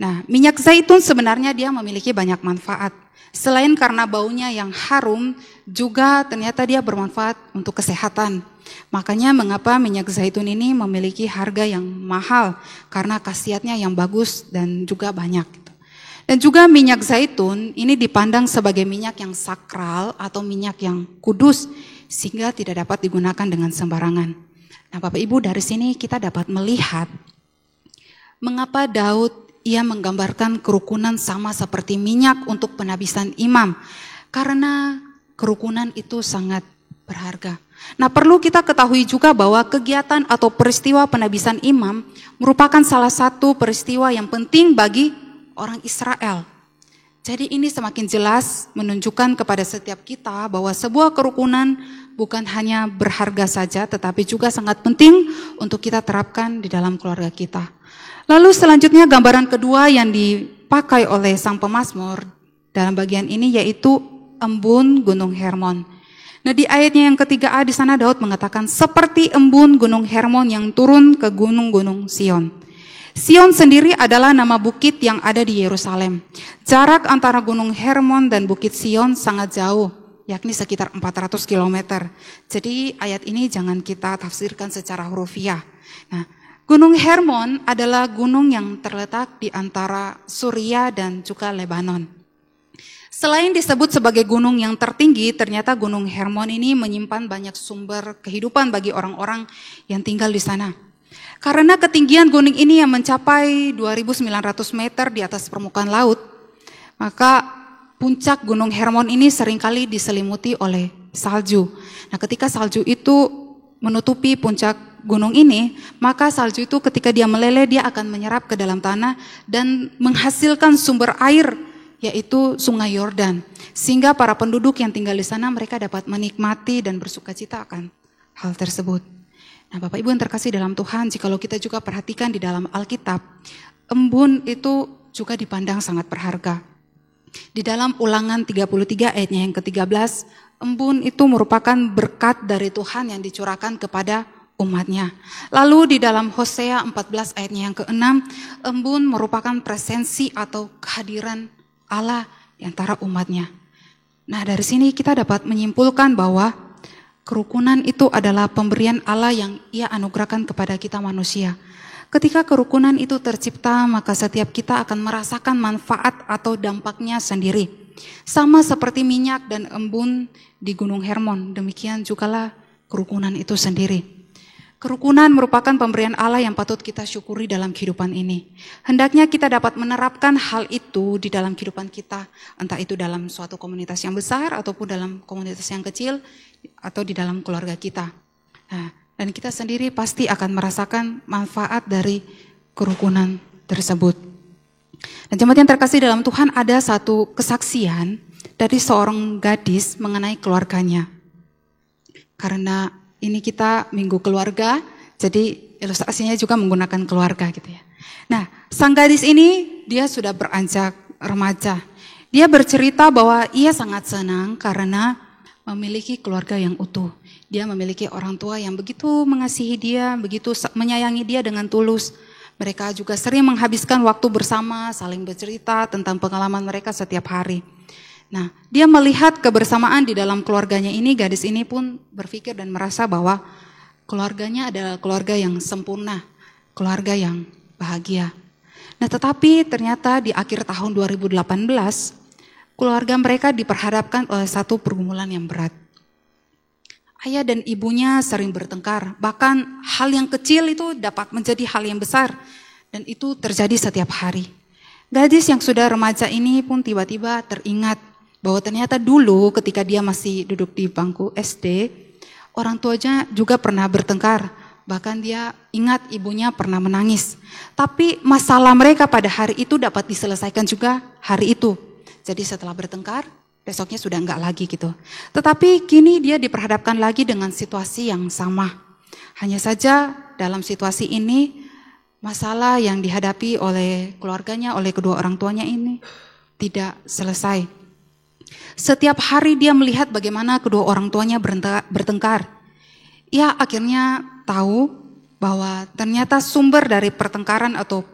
C: Nah, minyak zaitun sebenarnya dia memiliki banyak manfaat. Selain karena baunya yang harum, juga ternyata dia bermanfaat untuk kesehatan. Makanya mengapa minyak zaitun ini memiliki harga yang mahal, karena khasiatnya yang bagus dan juga banyak. Dan juga minyak zaitun ini dipandang sebagai minyak yang sakral atau minyak yang kudus, sehingga tidak dapat digunakan dengan sembarangan. Nah, Bapak Ibu, dari sini kita dapat melihat mengapa Daud ia menggambarkan kerukunan sama seperti minyak untuk penabisan imam. Karena kerukunan itu sangat berharga. Nah, perlu kita ketahui juga bahwa kegiatan atau peristiwa penabisan imam merupakan salah satu peristiwa yang penting bagi orang Israel. Jadi ini semakin jelas menunjukkan kepada setiap kita bahwa sebuah kerukunan bukan hanya berharga saja, tetapi juga sangat penting untuk kita terapkan di dalam keluarga kita. Lalu selanjutnya gambaran kedua yang dipakai oleh sang pemazmur dalam bagian ini yaitu embun Gunung Hermon. Nah, di ayatnya yang ketiga A di sana Daud mengatakan seperti embun Gunung Hermon yang turun ke gunung-gunung Sion. Sion sendiri adalah nama bukit yang ada di Yerusalem. Jarak antara Gunung Hermon dan Bukit Sion sangat jauh, yakni sekitar 400 km. Jadi ayat ini jangan kita tafsirkan secara hurufiah. Nah, Gunung Hermon adalah gunung yang terletak di antara Suria dan juga Lebanon. Selain disebut sebagai gunung yang tertinggi, ternyata Gunung Hermon ini menyimpan banyak sumber kehidupan bagi orang-orang yang tinggal di sana. Karena ketinggian gunung ini yang mencapai 2.900 meter di atas permukaan laut, maka puncak Gunung Hermon ini seringkali diselimuti oleh salju. Nah, ketika salju itu menutupi puncak gunung ini, maka salju itu ketika dia meleleh, dia akan menyerap ke dalam tanah dan menghasilkan sumber air, yaitu Sungai Yordan. Sehingga para penduduk yang tinggal di sana mereka dapat menikmati dan bersukacita akan hal tersebut. Nah, Bapak Ibu yang terkasih dalam Tuhan, jikalau kita juga perhatikan di dalam Alkitab, embun itu juga dipandang sangat berharga. Di dalam Ulangan 33 ayatnya yang ke-13, embun itu merupakan berkat dari Tuhan yang dicurahkan kepada umatnya. Lalu di dalam Hosea 14 ayatnya yang ke-6, embun merupakan presensi atau kehadiran Allah di antara umatnya. Nah, dari sini kita dapat menyimpulkan bahwa kerukunan itu adalah pemberian Allah yang Ia anugerahkan kepada kita manusia. Ketika kerukunan itu tercipta, maka setiap kita akan merasakan manfaat atau dampaknya sendiri. Sama seperti minyak dan embun di Gunung Hermon, demikian jugalah kerukunan itu sendiri. Kerukunan merupakan pemberian Allah yang patut kita syukuri dalam kehidupan ini. Hendaknya kita dapat menerapkan hal itu di dalam kehidupan kita, entah itu dalam suatu komunitas yang besar ataupun dalam komunitas yang kecil atau di dalam keluarga kita. Nah, dan kita sendiri pasti akan merasakan manfaat dari kerukunan tersebut. Dan jemaat yang terkasih dalam Tuhan, ada satu kesaksian dari seorang gadis mengenai keluarganya. Karena ini kita minggu keluarga, jadi ilustrasinya juga menggunakan keluarga gitu ya. Nah, sang gadis ini dia sudah beranjak remaja. Dia bercerita bahwa ia sangat senang karena memiliki keluarga yang utuh. Dia memiliki orang tua yang begitu mengasihi dia, begitu menyayangi dia dengan tulus. Mereka juga sering menghabiskan waktu bersama, saling bercerita tentang pengalaman mereka setiap hari. Nah, dia melihat kebersamaan di dalam keluarganya ini, gadis ini pun berpikir dan merasa bahwa keluarganya adalah keluarga yang sempurna, keluarga yang bahagia. Nah, tetapi ternyata di akhir tahun 2018, keluarga mereka diperhadapkan oleh satu pergumulan yang berat. Ayah dan ibunya sering bertengkar, bahkan hal yang kecil itu dapat menjadi hal yang besar, dan itu terjadi setiap hari. Gadis yang sudah remaja ini pun tiba-tiba teringat bahwa ternyata dulu ketika dia masih duduk di bangku SD, orang tuanya juga pernah bertengkar. Bahkan dia ingat ibunya pernah menangis. Tapi masalah mereka pada hari itu dapat diselesaikan juga hari itu. Jadi setelah bertengkar, besoknya sudah enggak lagi gitu. Tetapi kini dia diperhadapkan lagi dengan situasi yang sama. Hanya saja dalam situasi ini, masalah yang dihadapi oleh keluarganya, oleh kedua orang tuanya ini tidak selesai. Setiap hari dia melihat bagaimana kedua orang tuanya bertengkar. Ia akhirnya tahu bahwa ternyata sumber dari pertengkaran atau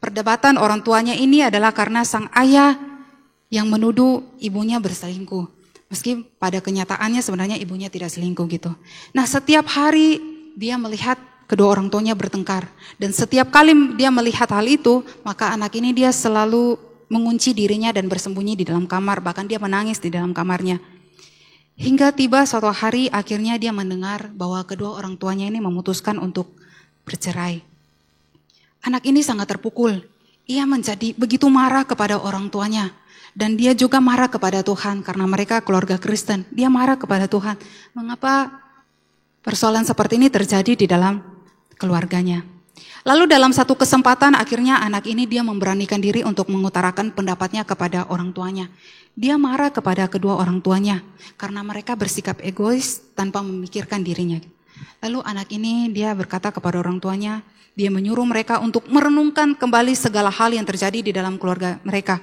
C: perdebatan orang tuanya ini adalah karena sang ayah yang menuduh ibunya berselingkuh. Meski pada kenyataannya sebenarnya ibunya tidak selingkuh gitu. Nah, setiap hari dia melihat kedua orang tuanya bertengkar. Dan setiap kali dia melihat hal itu, maka anak ini dia selalu mengunci dirinya dan bersembunyi di dalam kamar, bahkan dia menangis di dalam kamarnya. Hingga tiba suatu hari akhirnya dia mendengar bahwa kedua orang tuanya ini memutuskan untuk bercerai. Anak ini sangat terpukul. ia menjadi begitu marah kepada orang tuanya. Dan dia juga marah kepada Tuhan karena mereka keluarga Kristen. Dia marah kepada Tuhan. Mengapa persoalan seperti ini terjadi di dalam keluarganya? Lalu dalam satu kesempatan akhirnya anak ini dia memberanikan diri untuk mengutarakan pendapatnya kepada orang tuanya. Dia marah kepada kedua orang tuanya karena mereka bersikap egois tanpa memikirkan dirinya. Lalu anak ini dia berkata kepada orang tuanya, dia menyuruh mereka untuk merenungkan kembali segala hal yang terjadi di dalam keluarga mereka.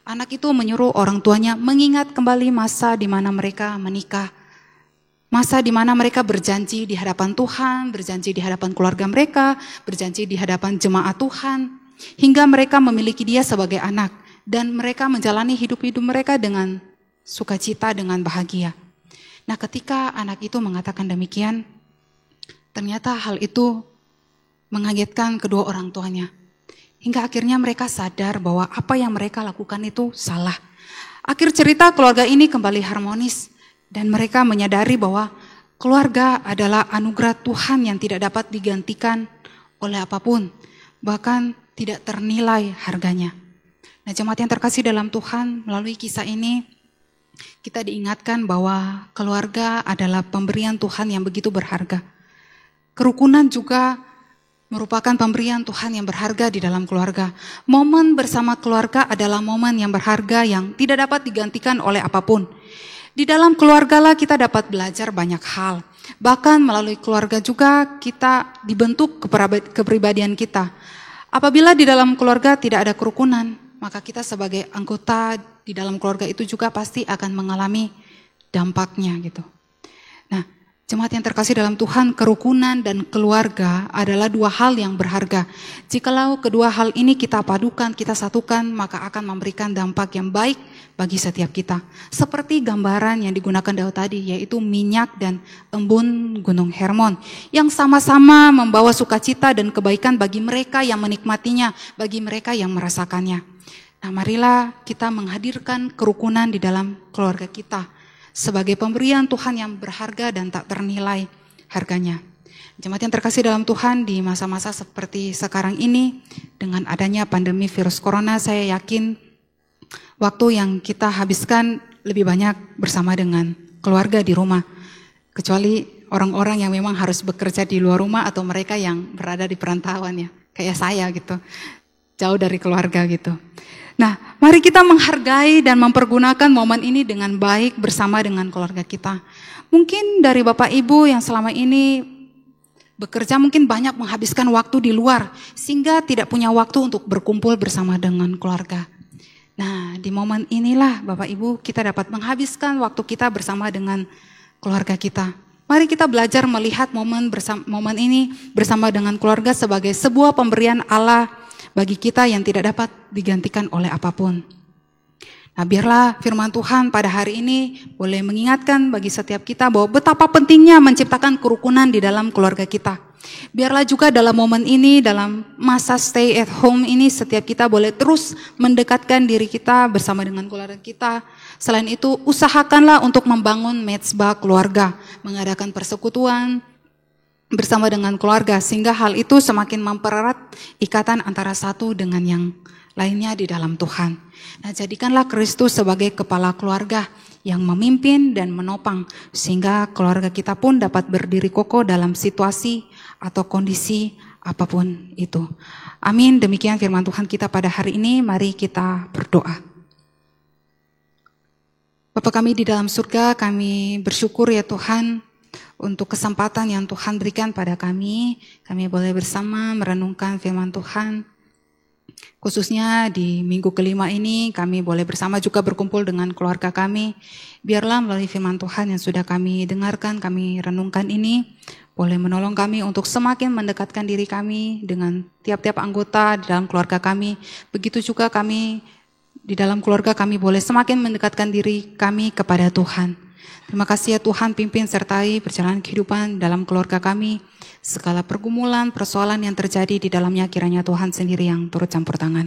C: Anak itu menyuruh orang tuanya mengingat kembali masa di mana mereka menikah. Masa di mana mereka berjanji di hadapan Tuhan, berjanji di hadapan keluarga mereka, berjanji di hadapan jemaat Tuhan. Hingga mereka memiliki dia sebagai anak. Dan mereka menjalani hidup-hidup mereka dengan sukacita, dengan bahagia. Nah, ketika anak itu mengatakan demikian, ternyata hal itu mengagetkan kedua orang tuanya. Hingga akhirnya mereka sadar bahwa apa yang mereka lakukan itu salah. Akhir cerita keluarga ini kembali harmonis. Dan mereka menyadari bahwa keluarga adalah anugerah Tuhan yang tidak dapat digantikan oleh apapun. Bahkan tidak ternilai harganya. Nah, jemaat yang terkasih dalam Tuhan, melalui kisah ini kita diingatkan bahwa keluarga adalah pemberian Tuhan yang begitu berharga. Kerukunan juga merupakan pemberian Tuhan yang berharga di dalam keluarga. Momen bersama keluarga adalah momen yang berharga yang tidak dapat digantikan oleh apapun. Di dalam keluarga lah kita dapat belajar banyak hal. Bahkan melalui keluarga juga kita dibentuk kepribadian kita. Apabila di dalam keluarga tidak ada kerukunan, maka kita sebagai anggota di dalam keluarga itu juga pasti akan mengalami dampaknya gitu. Nah, jemaat yang terkasih dalam Tuhan, kerukunan dan keluarga adalah dua hal yang berharga. Jikalau kedua hal ini kita padukan, kita satukan, maka akan memberikan dampak yang baik bagi setiap kita. Seperti gambaran yang digunakan Daud tadi, yaitu minyak dan embun Gunung Hermon, yang sama-sama membawa sukacita dan kebaikan bagi mereka yang menikmatinya, bagi mereka yang merasakannya. Nah, marilah kita menghadirkan kerukunan di dalam keluarga kita sebagai pemberian Tuhan yang berharga dan tak ternilai harganya. Jemaat yang terkasih dalam Tuhan, di masa-masa seperti sekarang ini, dengan adanya pandemi virus corona, saya yakin waktu yang kita habiskan lebih banyak bersama dengan keluarga di rumah. Kecuali orang-orang yang memang harus bekerja di luar rumah atau mereka yang berada di perantauan ya, kayak saya gitu, jauh dari keluarga gitu. Nah, mari kita menghargai dan mempergunakan momen ini dengan baik bersama dengan keluarga kita. Mungkin dari Bapak Ibu yang selama ini bekerja mungkin banyak menghabiskan waktu di luar, sehingga tidak punya waktu untuk berkumpul bersama dengan keluarga. Nah, di momen inilah Bapak Ibu kita dapat menghabiskan waktu kita bersama dengan keluarga kita. Mari kita belajar melihat momen ini bersama dengan keluarga sebagai sebuah pemberian Allah bagi kita yang tidak dapat digantikan oleh apapun. Nah, biarlah firman Tuhan pada hari ini boleh mengingatkan bagi setiap kita bahwa betapa pentingnya menciptakan kerukunan di dalam keluarga kita. Biarlah juga dalam momen ini, dalam masa stay at home ini, setiap kita boleh terus mendekatkan diri kita bersama dengan keluarga kita. Selain itu, usahakanlah untuk membangun mezbah keluarga, mengadakan persekutuan bersama dengan keluarga, sehingga hal itu semakin mempererat ikatan antara satu dengan yang lainnya di dalam Tuhan. Nah, jadikanlah Kristus sebagai kepala keluarga yang memimpin dan menopang, sehingga keluarga kita pun dapat berdiri kokoh dalam situasi atau kondisi apapun itu. Amin. Demikian firman Tuhan kita pada hari ini. Mari kita berdoa. Bapa kami di dalam surga, kami bersyukur ya Tuhan untuk kesempatan yang Tuhan berikan pada kami. Kami boleh bersama merenungkan firman Tuhan. Khususnya di minggu kelima ini kami boleh bersama juga berkumpul dengan keluarga kami. Biarlah melalui firman Tuhan yang sudah kami dengarkan, kami renungkan ini, boleh menolong kami untuk semakin mendekatkan diri kami dengan tiap-tiap anggota di dalam keluarga kami. Begitu juga kami di dalam keluarga kami boleh semakin mendekatkan diri kami kepada Tuhan. Terima kasih ya Tuhan, pimpin sertai perjalanan kehidupan dalam keluarga kami. Segala pergumulan, persoalan yang terjadi di dalamnya kiranya Tuhan sendiri yang turut campur tangan.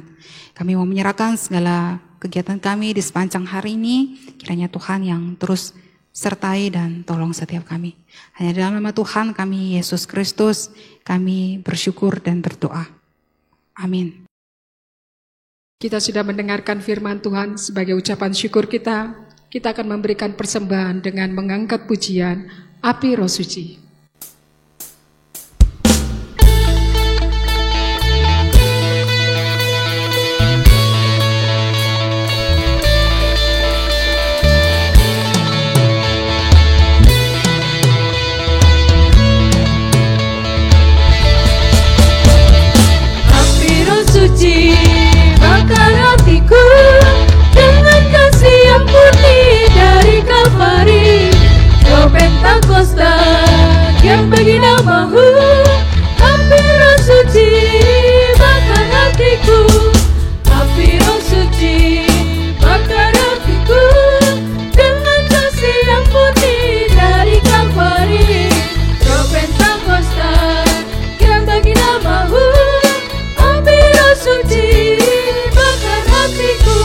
C: Kami mau menyerahkan segala kegiatan kami di sepanjang hari ini. Kiranya Tuhan yang terus sertai dan tolong setiap kami. Hanya dalam nama Tuhan kami, Yesus Kristus, kami bersyukur dan berdoa. Amin.
A: Kita sudah mendengarkan firman Tuhan. Sebagai ucapan syukur kita akan memberikan persembahan dengan mengangkat pujian Api Roh Suci.
B: Bakar hatiku dengan kasih yang murni dari Kalvari. Roh Pentakosta yang bagi namamu. Api Roh Suci bakar hatiku. Api Roh Suci bakar hatiku dengan kasih yang murni dari Kalvari. Roh Pentakosta yang bagi namamu. Api Roh Suci bakar hatiku.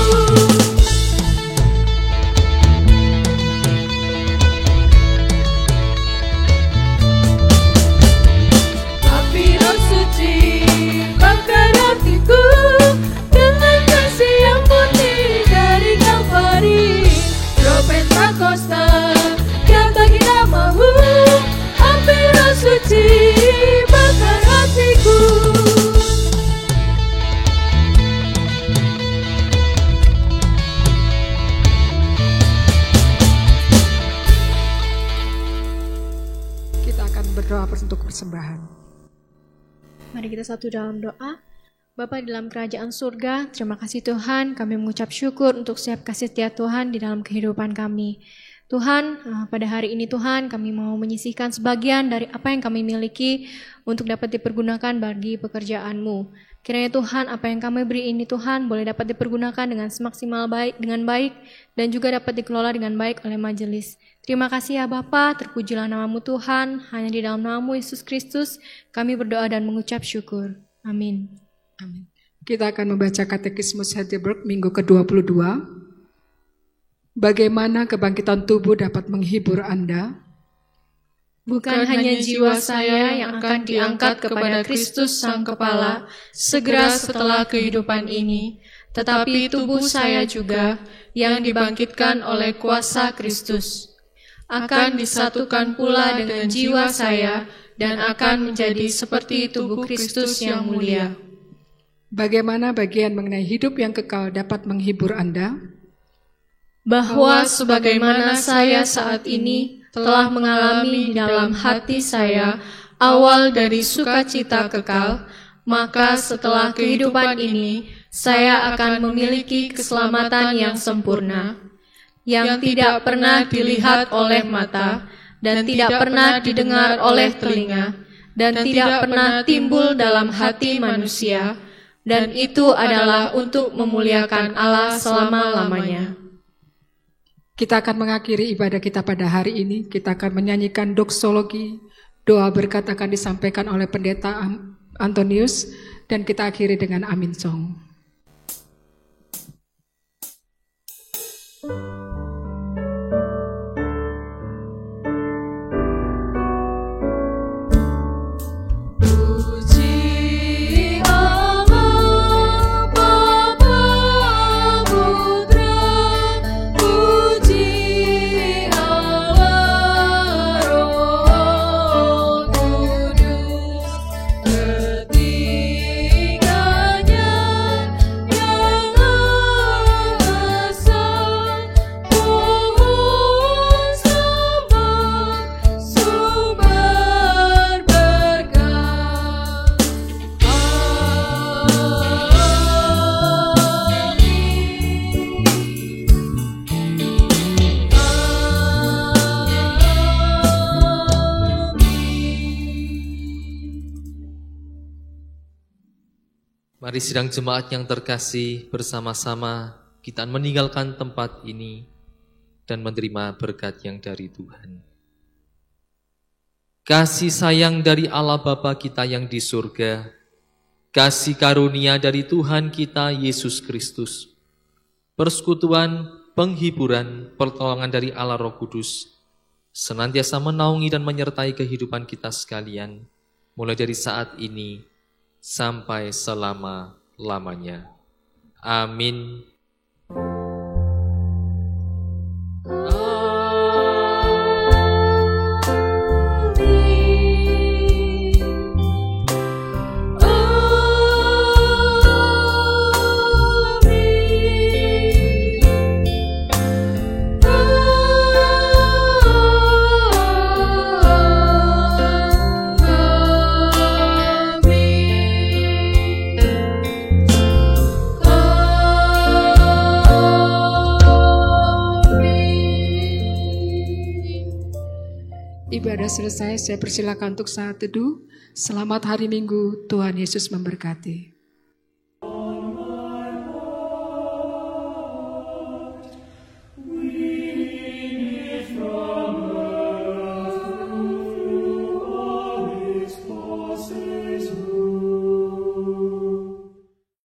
B: Api Roh Suci bakar hatiku dengan kasih yang murni dari Kalvari. Roh Pentakosta yang bagi namamu. Api Roh Suci bakar hatiku.
A: Berdoa untuk persembahan.
D: Mari kita satu dalam doa. Bapa di dalam kerajaan surga, terima kasih Tuhan, kami mengucap syukur untuk setiap kasih setia Tuhan di dalam kehidupan kami. Tuhan, pada hari ini Tuhan, kami mau menyisihkan sebagian dari apa yang kami miliki untuk dapat dipergunakan bagi pekerjaan-Mu. Kiranya Tuhan, apa yang kami beri ini Tuhan, boleh dapat dipergunakan dengan semaksimal baik, dengan baik, dan juga dapat dikelola dengan baik oleh majelis. Terima kasih ya Bapa, terpujilah namamu Tuhan, hanya di dalam namamu Yesus Kristus, kami berdoa dan mengucap syukur. Amin.
A: Amin. Kita akan membaca Katekismus Heidelberg minggu ke-22. Bagaimana kebangkitan tubuh dapat menghibur Anda?
B: Bukan hanya jiwa saya yang akan diangkat kepada Kristus Sang Kepala segera setelah kehidupan ini, tetapi tubuh saya juga yang dibangkitkan oleh kuasa Kristus akan disatukan pula dengan jiwa saya dan akan menjadi seperti tubuh Kristus yang mulia.
A: Bagaimana bagian mengenai hidup yang kekal dapat menghibur Anda?
B: Bahwa sebagaimana saya saat ini telah mengalami di dalam hati saya awal dari sukacita kekal, maka setelah kehidupan ini saya akan memiliki keselamatan yang sempurna, yang tidak pernah dilihat oleh mata, dan tidak pernah didengar oleh telinga, dan tidak pernah timbul dalam hati manusia, dan itu adalah untuk memuliakan Allah selama-lamanya.
A: Kita akan mengakhiri ibadah kita pada hari ini. Kita akan menyanyikan doksologi. Doa berkat akan disampaikan oleh Pendeta Antonius, dan kita akhiri dengan Amin Song.
E: Mari sidang jemaat yang terkasih, bersama-sama kita meninggalkan tempat ini dan menerima berkat yang dari Tuhan. Kasih sayang dari Allah Bapa kita yang di surga, kasih karunia dari Tuhan kita Yesus Kristus, persekutuan, penghiburan, pertolongan dari Allah Roh Kudus, senantiasa menaungi dan menyertai kehidupan kita sekalian, mulai dari saat ini sampai selama-lamanya. Amin.
A: Ibadah selesai, saya persilakan untuk saat teduh. Selamat hari Minggu, Tuhan Yesus memberkati.